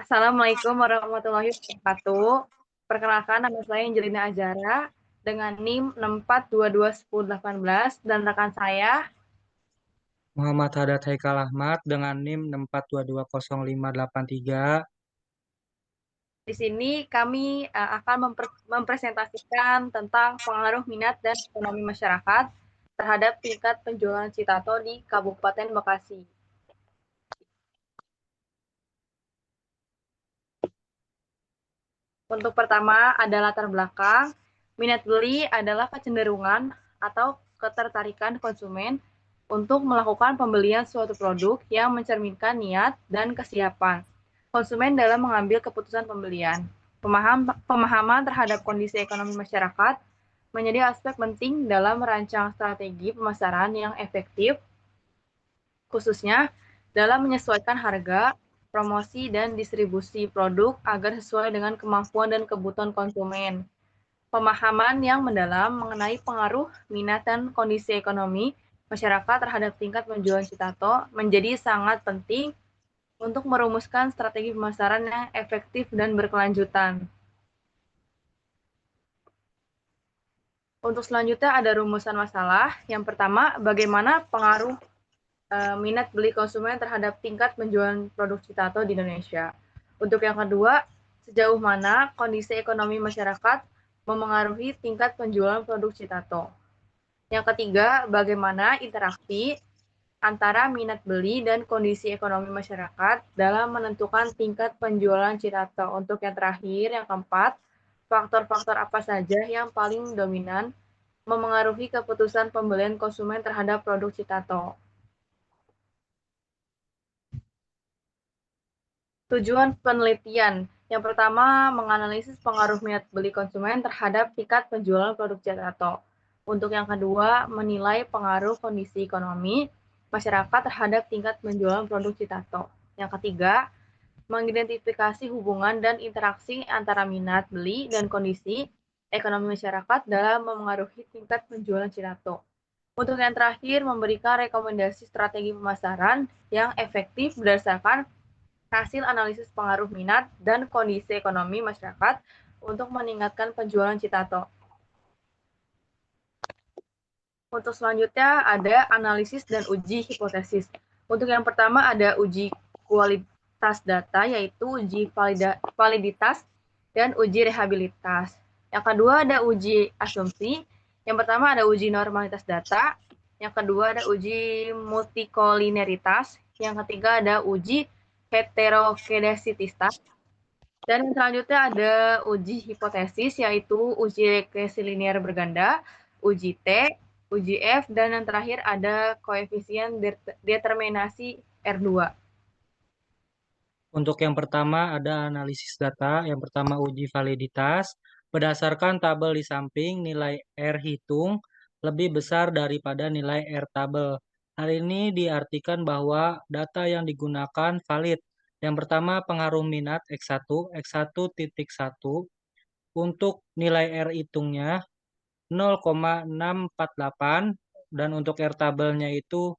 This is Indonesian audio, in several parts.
Assalamualaikum warahmatullahi wabarakatuh. Perkenalkan, nama saya Angelina Azara dengan NIM 64221018 dan rekan saya. Muhammad Haddad Haikal Ahmad dengan NIM 64220583. Di sini kami akan mempresentasikan tentang pengaruh minat dan ekonomi masyarakat terhadap tingkat penjualan Citato di Kabupaten Bekasi. Untuk pertama ada latar belakang. Minat beli adalah kecenderungan atau ketertarikan konsumen untuk melakukan pembelian suatu produk yang mencerminkan niat dan kesiapan konsumen dalam mengambil keputusan pembelian. Pemahaman terhadap kondisi ekonomi masyarakat menjadi aspek penting dalam merancang strategi pemasaran yang efektif, khususnya dalam menyesuaikan harga, promosi, dan distribusi produk agar sesuai dengan kemampuan dan kebutuhan konsumen. Pemahaman yang mendalam mengenai pengaruh, minat, dan kondisi ekonomi masyarakat terhadap tingkat penjualan Citato menjadi sangat penting untuk merumuskan strategi pemasaran yang efektif dan berkelanjutan. Untuk selanjutnya ada rumusan masalah. Yang pertama, bagaimana pengaruh minat beli konsumen terhadap tingkat penjualan produk Citato di Indonesia. Untuk yang kedua, sejauh mana kondisi ekonomi masyarakat memengaruhi tingkat penjualan produk Citato. Yang ketiga, bagaimana interaksi antara minat beli dan kondisi ekonomi masyarakat dalam menentukan tingkat penjualan Citato. Untuk yang terakhir, yang keempat, faktor-faktor apa saja yang paling dominan memengaruhi keputusan pembelian konsumen terhadap produk Citato. Tujuan penelitian. Yang pertama, menganalisis pengaruh minat beli konsumen terhadap tingkat penjualan produk Citato. Untuk yang kedua, menilai pengaruh kondisi ekonomi masyarakat terhadap tingkat penjualan produk Citato. Yang ketiga, mengidentifikasi hubungan dan interaksi antara minat beli dan kondisi ekonomi masyarakat dalam memengaruhi tingkat penjualan Citato. Untuk yang terakhir, memberikan rekomendasi strategi pemasaran yang efektif berdasarkan hasil analisis pengaruh minat dan kondisi ekonomi masyarakat untuk meningkatkan penjualan Citato. Untuk selanjutnya ada analisis dan uji hipotesis. Untuk yang pertama ada uji kualitas data, yaitu uji validitas dan uji rehabilitas. Yang kedua ada uji asumsi. Yang pertama ada uji normalitas data. Yang kedua ada uji multikolineritas. Yang ketiga ada uji heterokedesitas. Dan yang selanjutnya ada uji hipotesis, yaitu uji regresi linear berganda, uji T, uji F, dan yang terakhir ada koefisien determinasi R2. Untuk yang pertama ada analisis data, yang pertama uji validitas. Berdasarkan tabel di samping, nilai R hitung lebih besar daripada nilai R tabel. Hal ini diartikan bahwa data yang digunakan valid. Yang pertama pengaruh minat X1, X1.1 untuk nilai R hitungnya 0,648 dan untuk R tabelnya itu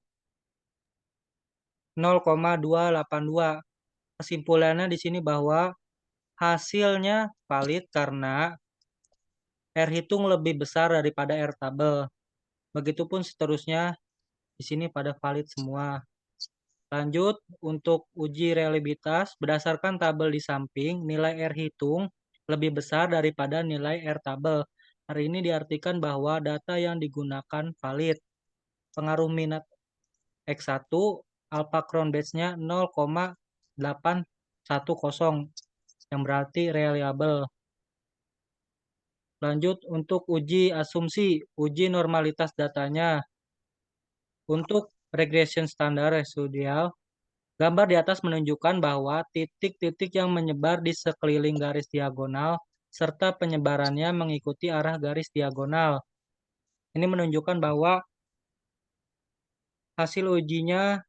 0,282. Kesimpulannya di sini bahwa hasilnya valid karena R hitung lebih besar daripada R tabel. Begitupun seterusnya di sini pada valid semua. Lanjut untuk uji reliabilitas berdasarkan tabel di samping nilai R hitung lebih besar daripada nilai R tabel. Hari ini diartikan bahwa data yang digunakan valid. Pengaruh minat X1 alpha crown batch-nya 0,810 yang berarti reliable. Lanjut untuk uji asumsi, uji normalitas datanya. Untuk regression standar residual, gambar di atas menunjukkan bahwa titik-titik yang menyebar di sekeliling garis diagonal serta penyebarannya mengikuti arah garis diagonal. Ini menunjukkan bahwa hasil ujinya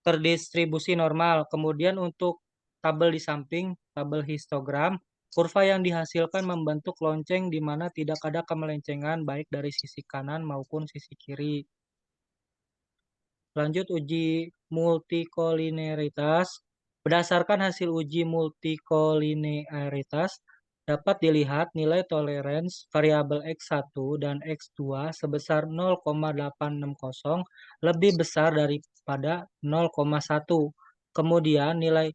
terdistribusi normal. Kemudian untuk tabel di samping, tabel histogram, kurva yang dihasilkan membentuk lonceng di mana tidak ada kemelencengan baik dari sisi kanan maupun sisi kiri. Lanjut uji multikolineritas. Berdasarkan hasil uji multikolinearitas, dapat dilihat nilai toleransi variabel X1 dan X2 sebesar 0,860 lebih besar daripada 0,1. Kemudian nilai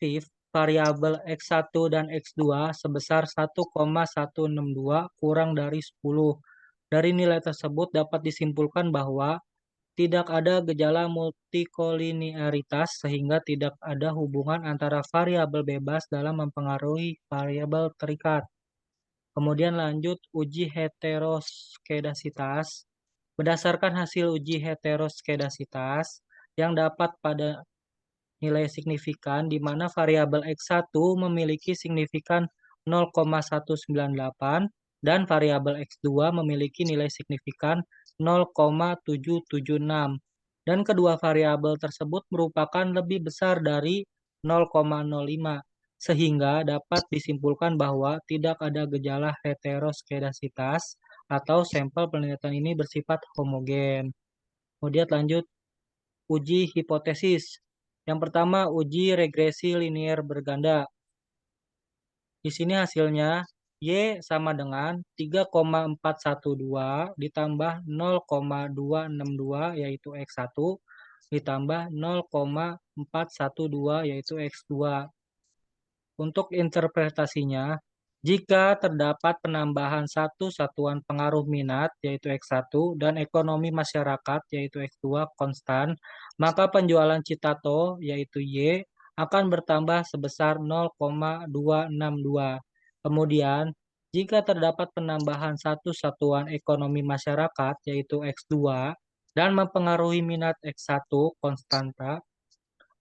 VIF variabel X1 dan X2 sebesar 1,162 kurang dari 10. Dari nilai tersebut dapat disimpulkan bahwa tidak ada gejala multikolinearitas sehingga tidak ada hubungan antara variabel bebas dalam mempengaruhi variabel terikat. Kemudian lanjut uji heteroskedasitas. Berdasarkan hasil uji heteroskedasitas yang dapat pada nilai signifikan di mana variabel X1 memiliki signifikan 0,198 dan variabel X2 memiliki nilai signifikan 0,776 dan kedua variabel tersebut merupakan lebih besar dari 0,05 sehingga dapat disimpulkan bahwa tidak ada gejala heteroskedasitas atau sampel penelitian ini bersifat homogen. Kemudian lanjut uji hipotesis. Yang pertama, uji regresi linier berganda. Di sini hasilnya Y sama dengan 3,412 ditambah 0,262 yaitu X1 ditambah 0,412 yaitu X2. Untuk interpretasinya, jika terdapat penambahan satu satuan pengaruh minat, yaitu X1, dan ekonomi masyarakat, yaitu X2, konstan, maka penjualan Citato, yaitu Y, akan bertambah sebesar 0,262. Kemudian, jika terdapat penambahan satu satuan ekonomi masyarakat, yaitu X2, dan mempengaruhi minat X1, konstanta,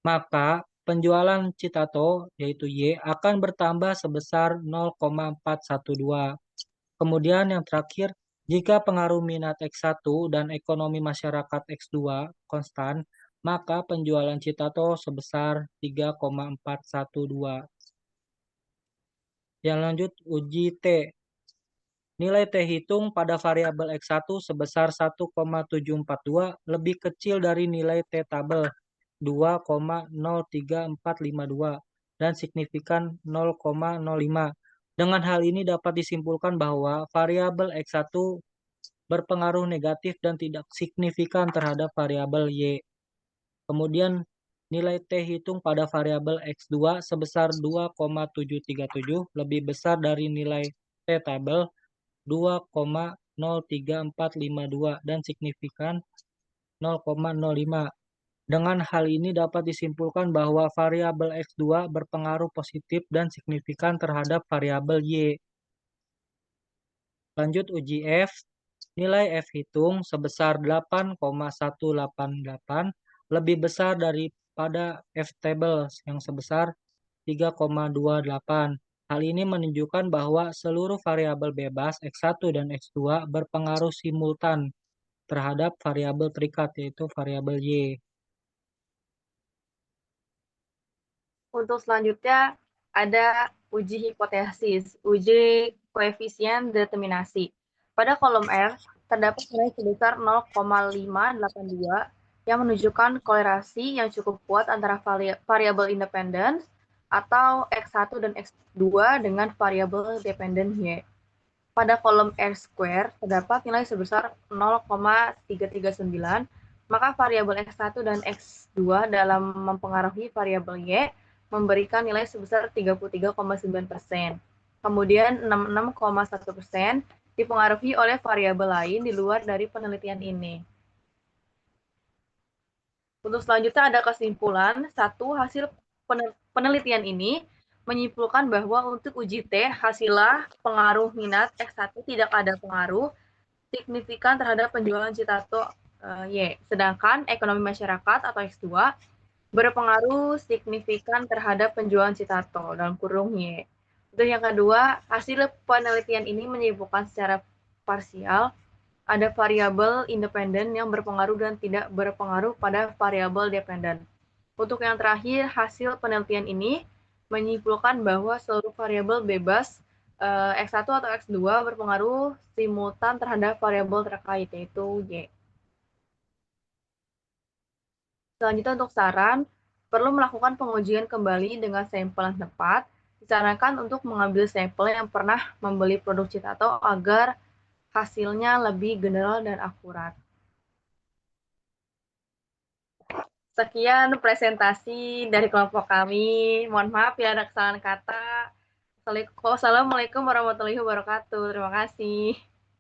maka penjualan Citato, yaitu Y, akan bertambah sebesar 0,412. Kemudian yang terakhir, jika pengaruh minat X1 dan ekonomi masyarakat X2 konstan, maka penjualan Citato sebesar 3,412. Yang lanjut, uji T. Nilai T hitung pada variabel X1 sebesar 1,742 lebih kecil dari nilai T tabel 2,03452 dan signifikan 0,05. Dengan hal ini dapat disimpulkan bahwa variabel X1 berpengaruh negatif dan tidak signifikan terhadap variabel Y. Kemudian nilai T hitung pada variabel X2 sebesar 2,737 lebih besar dari nilai T tabel 2,03452 dan signifikan 0,05. Dengan hal ini dapat disimpulkan bahwa variabel X2 berpengaruh positif dan signifikan terhadap variabel Y. Lanjut uji F. Nilai F hitung sebesar 8,188 lebih besar daripada F table yang sebesar 3,28. Hal ini menunjukkan bahwa seluruh variabel bebas X1 dan X2 berpengaruh simultan terhadap variabel terikat, yaitu variabel Y. Untuk selanjutnya ada uji hipotesis, uji koefisien determinasi. Pada kolom R, terdapat nilai sebesar 0,582 yang menunjukkan kolerasi yang cukup kuat antara variabel independen atau X1 dan X2 dengan variabel dependen Y. Pada kolom R square terdapat nilai sebesar 0,339, maka variabel X1 dan X2 dalam mempengaruhi variabel Y memberikan nilai sebesar 33,9%. Kemudian 66,1% dipengaruhi oleh variabel lain di luar dari penelitian ini. Untuk selanjutnya ada kesimpulan. Satu, hasil penelitian ini menyimpulkan bahwa untuk uji T, hasilnya pengaruh minat X1 tidak ada pengaruh signifikan terhadap penjualan Citato Y. Sedangkan ekonomi masyarakat atau X2 berpengaruh signifikan terhadap penjualan Citato dalam kurung Y. Untuk yang kedua, hasil penelitian ini menyimpulkan secara parsial ada variabel independen yang berpengaruh dan tidak berpengaruh pada variabel dependen. Untuk yang terakhir, hasil penelitian ini menyimpulkan bahwa seluruh variabel bebas X1 atau X2 berpengaruh simultan terhadap variabel terkait, yaitu Y. Selanjutnya untuk saran, perlu melakukan pengujian kembali dengan sampel yang tepat. Disarankan untuk mengambil sampel yang pernah membeli produk Citato agar hasilnya lebih general dan akurat. Sekian presentasi dari kelompok kami. Mohon maaf ya ada kesalahan kata. Wassalamualaikum warahmatullahi wabarakatuh. Terima kasih.